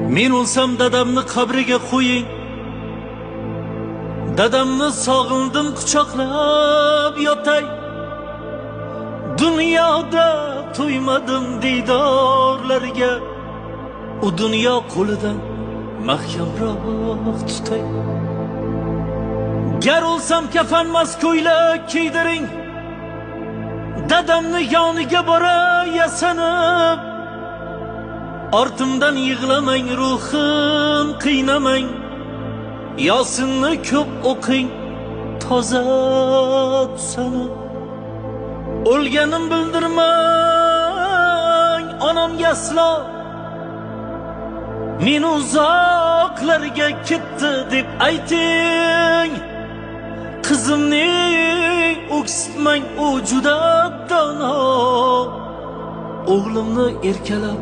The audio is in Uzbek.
Men o'lsam dadamni qabriga qo'ying. Dadamni sog'indim quchoqlab yotay. Dunyoda to'ymadim diydorlarga. U dunyo qo'lidan mahkamroq tutay. Gar o'lsam kafanmas ko'ylak kiydiring. Dadamni yoniga boray yasanib. Ortimdan yig'lamang, ruhim qiynamang. Yosinni ko'p o'qing, toza tusanib. O'lganim bildirmang onamga aslo. Men uzoqlarga ketdi deb ayting. Qizimni o'ksitmang, u juda dono. O'g'limni erkalab